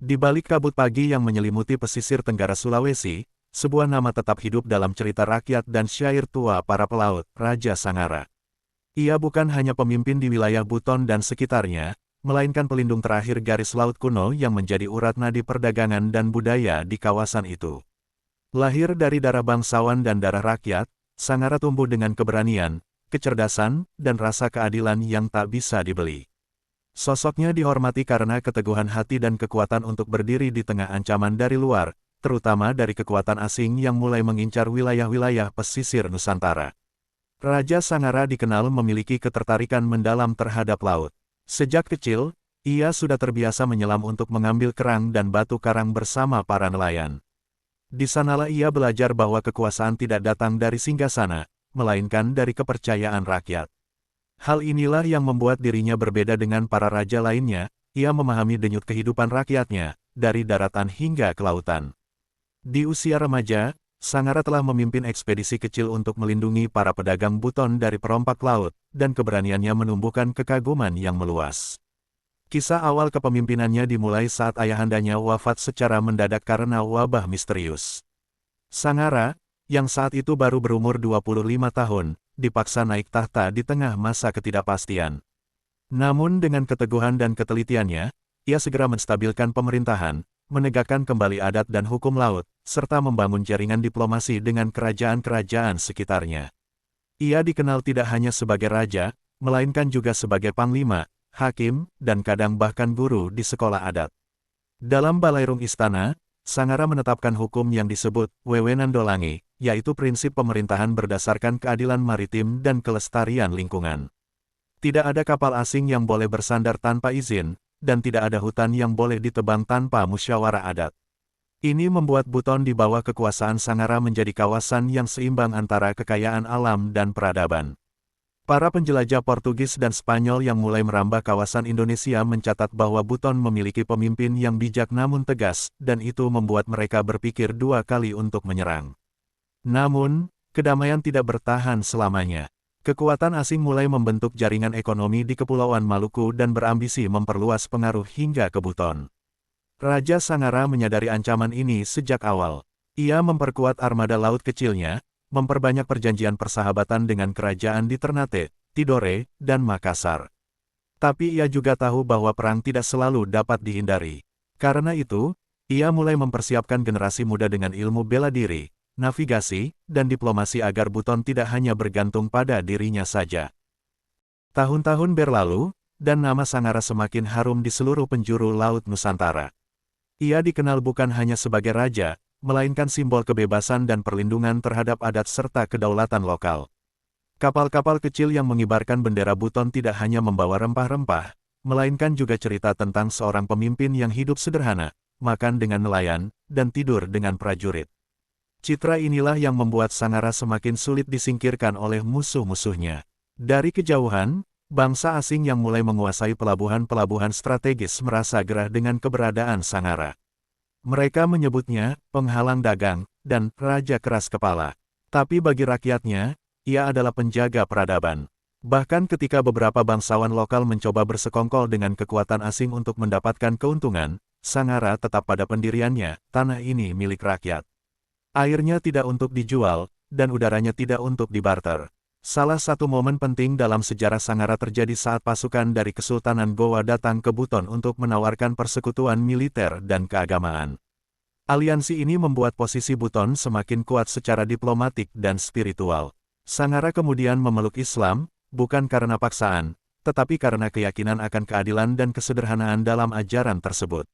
Di balik kabut pagi yang menyelimuti pesisir tenggara Sulawesi, sebuah nama tetap hidup dalam cerita rakyat dan syair tua para pelaut, Raja Sangara. Ia bukan hanya pemimpin di wilayah Buton dan sekitarnya, melainkan pelindung terakhir garis laut kuno yang menjadi urat nadi perdagangan dan budaya di kawasan itu. Lahir dari darah bangsawan dan darah rakyat, Sangara tumbuh dengan keberanian, kecerdasan, dan rasa keadilan yang tak bisa dibeli. Sosoknya dihormati karena keteguhan hati dan kekuatan untuk berdiri di tengah ancaman dari luar, terutama dari kekuatan asing yang mulai mengincar wilayah-wilayah pesisir Nusantara. Raja Sangara dikenal memiliki ketertarikan mendalam terhadap laut. Sejak kecil, ia sudah terbiasa menyelam untuk mengambil kerang dan batu karang bersama para nelayan. Di sanalah ia belajar bahwa kekuasaan tidak datang dari singgasana, melainkan dari kepercayaan rakyat. Hal inilah yang membuat dirinya berbeda dengan para raja lainnya, ia memahami denyut kehidupan rakyatnya, dari daratan hingga ke lautan. Di usia remaja, Sangara telah memimpin ekspedisi kecil untuk melindungi para pedagang Buton dari perompak laut, dan keberaniannya menumbuhkan kekaguman yang meluas. Kisah awal kepemimpinannya dimulai saat ayahandanya wafat secara mendadak karena wabah misterius. Sangara, yang saat itu baru berumur 25 tahun, dipaksa naik tahta di tengah masa ketidakpastian. Namun dengan keteguhan dan ketelitiannya, ia segera menstabilkan pemerintahan, menegakkan kembali adat dan hukum laut, serta membangun jaringan diplomasi dengan kerajaan-kerajaan sekitarnya. Ia dikenal tidak hanya sebagai raja, melainkan juga sebagai panglima, hakim, dan kadang bahkan guru di sekolah adat. Dalam balairung istana, Sangara menetapkan hukum yang disebut Wewenan Dolangi, yaitu prinsip pemerintahan berdasarkan keadilan maritim dan kelestarian lingkungan. Tidak ada kapal asing yang boleh bersandar tanpa izin, dan tidak ada hutan yang boleh ditebang tanpa musyawarah adat. Ini membuat Buton di bawah kekuasaan Sangara menjadi kawasan yang seimbang antara kekayaan alam dan peradaban. Para penjelajah Portugis dan Spanyol yang mulai merambah kawasan Indonesia mencatat bahwa Buton memiliki pemimpin yang bijak namun tegas, dan itu membuat mereka berpikir dua kali untuk menyerang. Namun, kedamaian tidak bertahan selamanya. Kekuatan asing mulai membentuk jaringan ekonomi di Kepulauan Maluku dan berambisi memperluas pengaruh hingga ke Buton. Raja Sangara menyadari ancaman ini sejak awal. Ia memperkuat armada laut kecilnya, memperbanyak perjanjian persahabatan dengan kerajaan di Ternate, Tidore, dan Makassar. Tapi ia juga tahu bahwa perang tidak selalu dapat dihindari. Karena itu, ia mulai mempersiapkan generasi muda dengan ilmu bela diri, navigasi, dan diplomasi agar Buton tidak hanya bergantung pada dirinya saja. Tahun-tahun berlalu, dan nama Sangara semakin harum di seluruh penjuru laut Nusantara. Ia dikenal bukan hanya sebagai raja, melainkan simbol kebebasan dan perlindungan terhadap adat serta kedaulatan lokal. Kapal-kapal kecil yang mengibarkan bendera Buton tidak hanya membawa rempah-rempah, melainkan juga cerita tentang seorang pemimpin yang hidup sederhana, makan dengan nelayan, dan tidur dengan prajurit. Citra inilah yang membuat Sangara semakin sulit disingkirkan oleh musuh-musuhnya. Dari kejauhan, bangsa asing yang mulai menguasai pelabuhan-pelabuhan strategis merasa gerah dengan keberadaan Sangara. Mereka menyebutnya penghalang dagang dan raja keras kepala. Tapi bagi rakyatnya, ia adalah penjaga peradaban. Bahkan ketika beberapa bangsawan lokal mencoba bersekongkol dengan kekuatan asing untuk mendapatkan keuntungan, Sangara tetap pada pendiriannya, tanah ini milik rakyat. Airnya tidak untuk dijual, dan udaranya tidak untuk dibarter. Salah satu momen penting dalam sejarah Sangara terjadi saat pasukan dari Kesultanan Gowa datang ke Buton untuk menawarkan persekutuan militer dan keagamaan. Aliansi ini membuat posisi Buton semakin kuat secara diplomatik dan spiritual. Sangara kemudian memeluk Islam, bukan karena paksaan, tetapi karena keyakinan akan keadilan dan kesederhanaan dalam ajaran tersebut.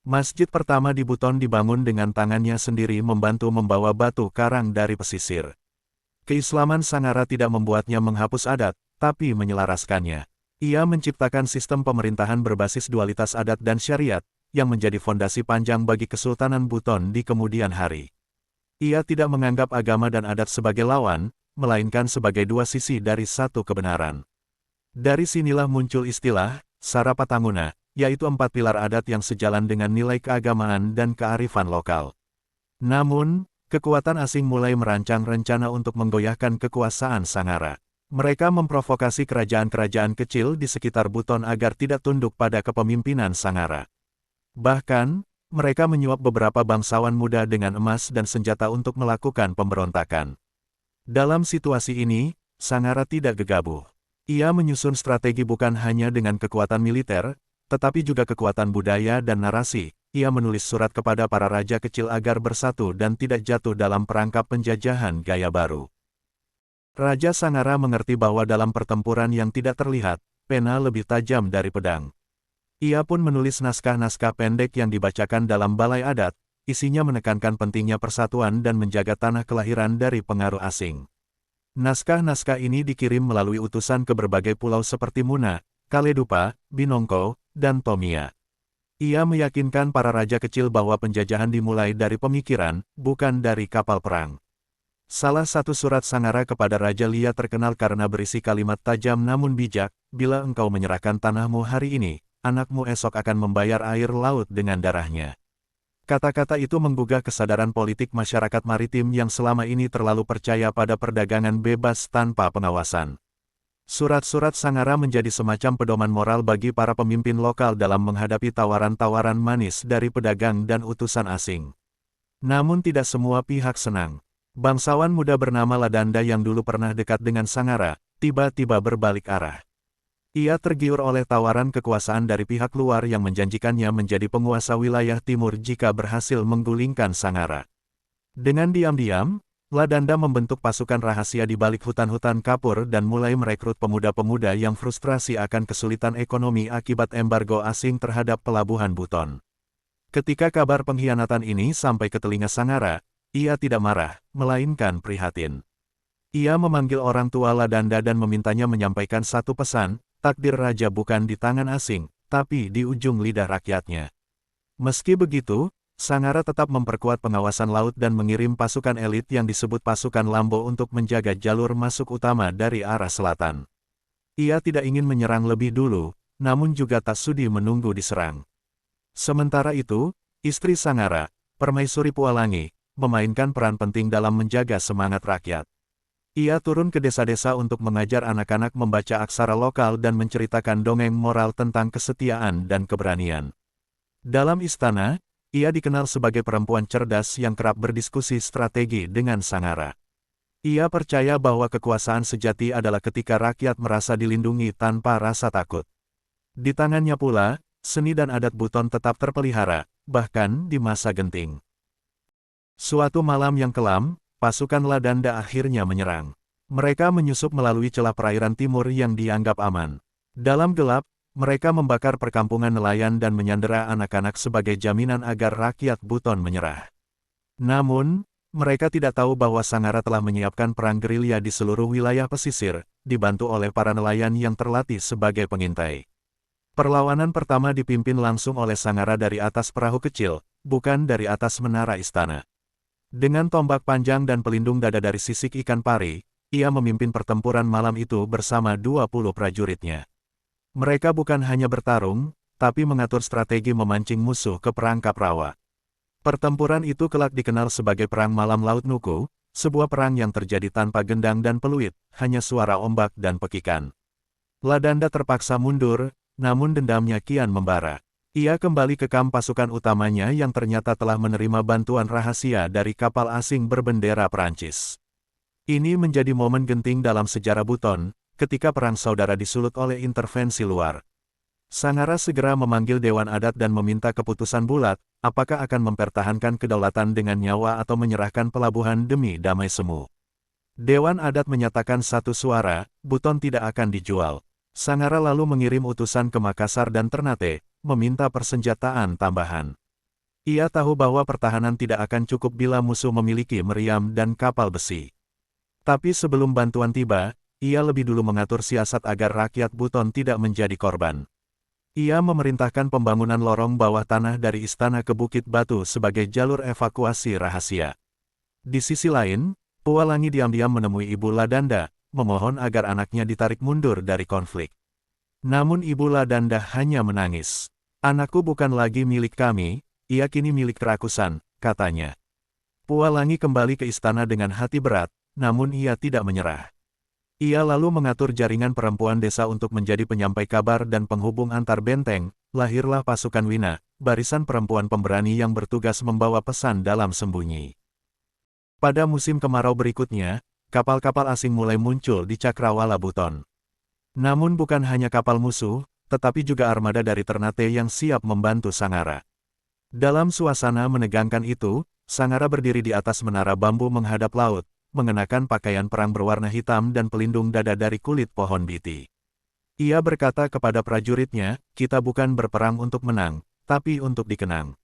Masjid pertama di Buton dibangun dengan tangannya sendiri membantu membawa batu karang dari pesisir. Keislaman Sangara tidak membuatnya menghapus adat, tapi menyelaraskannya. Ia menciptakan sistem pemerintahan berbasis dualitas adat dan syariat, yang menjadi fondasi panjang bagi Kesultanan Buton di kemudian hari. Ia tidak menganggap agama dan adat sebagai lawan, melainkan sebagai dua sisi dari satu kebenaran. Dari sinilah muncul istilah, Sarapatanguna, yaitu 4 pilar adat yang sejalan dengan nilai keagamaan dan kearifan lokal. Namun, kekuatan asing mulai merancang rencana untuk menggoyahkan kekuasaan Sangara. Mereka memprovokasi kerajaan-kerajaan kecil di sekitar Buton agar tidak tunduk pada kepemimpinan Sangara. Bahkan, mereka menyuap beberapa bangsawan muda dengan emas dan senjata untuk melakukan pemberontakan. Dalam situasi ini, Sangara tidak gegabah. Ia menyusun strategi bukan hanya dengan kekuatan militer, tetapi juga kekuatan budaya dan narasi. Ia menulis surat kepada para raja kecil agar bersatu dan tidak jatuh dalam perangkap penjajahan gaya baru. Raja Sangara mengerti bahwa dalam pertempuran yang tidak terlihat, pena lebih tajam dari pedang. Ia pun menulis naskah-naskah pendek yang dibacakan dalam balai adat, isinya menekankan pentingnya persatuan dan menjaga tanah kelahiran dari pengaruh asing. Naskah-naskah ini dikirim melalui utusan ke berbagai pulau seperti Muna, Kaledupa, Binongko, dan Tomia. Ia meyakinkan para raja kecil bahwa penjajahan dimulai dari pemikiran, bukan dari kapal perang. Salah satu surat Sangara kepada Raja Lia terkenal karena berisi kalimat tajam namun bijak, bila engkau menyerahkan tanahmu hari ini, anakmu esok akan membayar air laut dengan darahnya. Kata-kata itu menggugah kesadaran politik masyarakat maritim yang selama ini terlalu percaya pada perdagangan bebas tanpa pengawasan. Surat-surat Sangara menjadi semacam pedoman moral bagi para pemimpin lokal dalam menghadapi tawaran-tawaran manis dari pedagang dan utusan asing. Namun tidak semua pihak senang. Bangsawan muda bernama Ladanda yang dulu pernah dekat dengan Sangara, tiba-tiba berbalik arah. Ia tergiur oleh tawaran kekuasaan dari pihak luar yang menjanjikannya menjadi penguasa wilayah timur jika berhasil menggulingkan Sangara. Dengan diam-diam, Ladanda membentuk pasukan rahasia di balik hutan-hutan kapur dan mulai merekrut pemuda-pemuda yang frustrasi akan kesulitan ekonomi akibat embargo asing terhadap pelabuhan Buton. Ketika kabar pengkhianatan ini sampai ke telinga Sangara, ia tidak marah, melainkan prihatin. Ia memanggil orang tua Ladanda dan memintanya menyampaikan satu pesan, takdir raja bukan di tangan asing, tapi di ujung lidah rakyatnya. Meski begitu, Sangara tetap memperkuat pengawasan laut dan mengirim pasukan elit yang disebut pasukan Lambo untuk menjaga jalur masuk utama dari arah selatan. Ia tidak ingin menyerang lebih dulu, namun juga tak sudi menunggu diserang. Sementara itu, istri Sangara, Permaisuri Pualangi, memainkan peran penting dalam menjaga semangat rakyat. Ia turun ke desa-desa untuk mengajar anak-anak membaca aksara lokal dan menceritakan dongeng moral tentang kesetiaan dan keberanian. Dalam istana, ia dikenal sebagai perempuan cerdas yang kerap berdiskusi strategi dengan Sangara. Ia percaya bahwa kekuasaan sejati adalah ketika rakyat merasa dilindungi tanpa rasa takut. Di tangannya pula, seni dan adat Buton tetap terpelihara, bahkan di masa genting. Suatu malam yang kelam, pasukan Ladanda akhirnya menyerang. Mereka menyusup melalui celah perairan timur yang dianggap aman. Dalam gelap, mereka membakar perkampungan nelayan dan menyandera anak-anak sebagai jaminan agar rakyat Buton menyerah. Namun, mereka tidak tahu bahwa Sangara telah menyiapkan perang gerilya di seluruh wilayah pesisir, dibantu oleh para nelayan yang terlatih sebagai pengintai. Perlawanan pertama dipimpin langsung oleh Sangara dari atas perahu kecil, bukan dari atas menara istana. Dengan tombak panjang dan pelindung dada dari sisik ikan pari, ia memimpin pertempuran malam itu bersama 20 prajuritnya. Mereka bukan hanya bertarung, tapi mengatur strategi memancing musuh ke perangkap rawa. Pertempuran itu kelak dikenal sebagai Perang Malam Laut Nuku, sebuah perang yang terjadi tanpa gendang dan peluit, hanya suara ombak dan pekikan. Ladanda terpaksa mundur, namun dendamnya kian membara. Ia kembali ke kamp pasukan utamanya yang ternyata telah menerima bantuan rahasia dari kapal asing berbendera Perancis. Ini menjadi momen genting dalam sejarah Buton, ketika perang saudara disulut oleh intervensi luar. Sangara segera memanggil Dewan Adat dan meminta keputusan bulat, apakah akan mempertahankan kedaulatan dengan nyawa atau menyerahkan pelabuhan demi damai semu. Dewan Adat menyatakan satu suara, Buton tidak akan dijual. Sangara lalu mengirim utusan ke Makassar dan Ternate, meminta persenjataan tambahan. Ia tahu bahwa pertahanan tidak akan cukup bila musuh memiliki meriam dan kapal besi. Tapi sebelum bantuan tiba, ia lebih dulu mengatur siasat agar rakyat Buton tidak menjadi korban. Ia memerintahkan pembangunan lorong bawah tanah dari istana ke Bukit Batu sebagai jalur evakuasi rahasia. Di sisi lain, Pualangi diam-diam menemui Ibu Ladanda, memohon agar anaknya ditarik mundur dari konflik. Namun Ibu Ladanda hanya menangis. Anakku bukan lagi milik kami, ia kini milik Rakusan, katanya. Pualangi kembali ke istana dengan hati berat, namun ia tidak menyerah. Ia lalu mengatur jaringan perempuan desa untuk menjadi penyampai kabar dan penghubung antar benteng, lahirlah pasukan Wina, barisan perempuan pemberani yang bertugas membawa pesan dalam sembunyi. Pada musim kemarau berikutnya, kapal-kapal asing mulai muncul di Cakrawala Buton. Namun bukan hanya kapal musuh, tetapi juga armada dari Ternate yang siap membantu Sangara. Dalam suasana menegangkan itu, Sangara berdiri di atas menara bambu menghadap laut, mengenakan pakaian perang berwarna hitam dan pelindung dada dari kulit pohon biti. Ia berkata kepada prajuritnya, "Kita bukan berperang untuk menang, tapi untuk dikenang."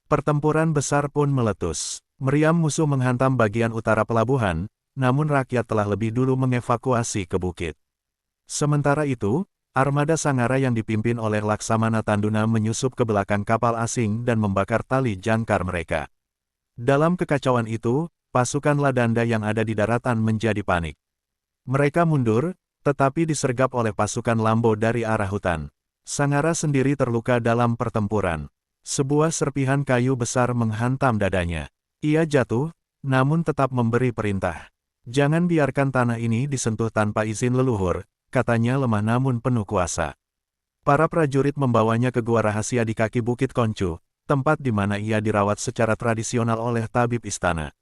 Pertempuran besar pun meletus. Meriam musuh menghantam bagian utara pelabuhan, namun rakyat telah lebih dulu mengevakuasi ke bukit. Sementara itu, armada Sangara yang dipimpin oleh Laksamana Tanduna menyusup ke belakang kapal asing dan membakar tali jangkar mereka. Dalam kekacauan itu, pasukan Ladanda yang ada di daratan menjadi panik. Mereka mundur, tetapi disergap oleh pasukan Lambo dari arah hutan. Sangara sendiri terluka dalam pertempuran. Sebuah serpihan kayu besar menghantam dadanya. Ia jatuh, namun tetap memberi perintah. "Jangan biarkan tanah ini disentuh tanpa izin leluhur," katanya lemah namun penuh kuasa. Para prajurit membawanya ke gua rahasia di kaki Bukit Koncu, tempat di mana ia dirawat secara tradisional oleh tabib istana.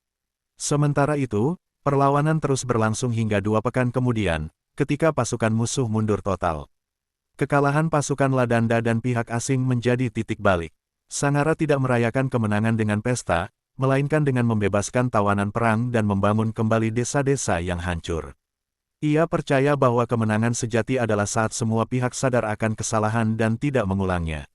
Sementara itu, perlawanan terus berlangsung hingga 2 pekan kemudian, ketika pasukan musuh mundur total. Kekalahan pasukan Ladanda dan pihak asing menjadi titik balik. Sangara tidak merayakan kemenangan dengan pesta, melainkan dengan membebaskan tawanan perang dan membangun kembali desa-desa yang hancur. Ia percaya bahwa kemenangan sejati adalah saat semua pihak sadar akan kesalahan dan tidak mengulangnya.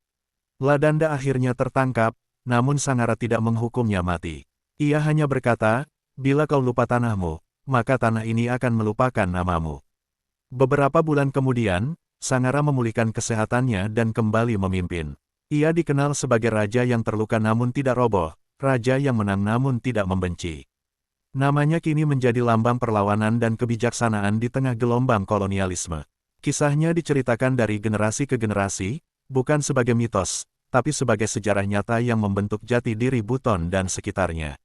Ladanda akhirnya tertangkap, namun Sangara tidak menghukumnya mati. Ia hanya berkata, "Bila kau lupa tanahmu, maka tanah ini akan melupakan namamu." Beberapa bulan kemudian, Sangara memulihkan kesehatannya dan kembali memimpin. Ia dikenal sebagai raja yang terluka namun tidak roboh, raja yang menang namun tidak membenci. Namanya kini menjadi lambang perlawanan dan kebijaksanaan di tengah gelombang kolonialisme. Kisahnya diceritakan dari generasi ke generasi, bukan sebagai mitos, tapi sebagai sejarah nyata yang membentuk jati diri Buton dan sekitarnya.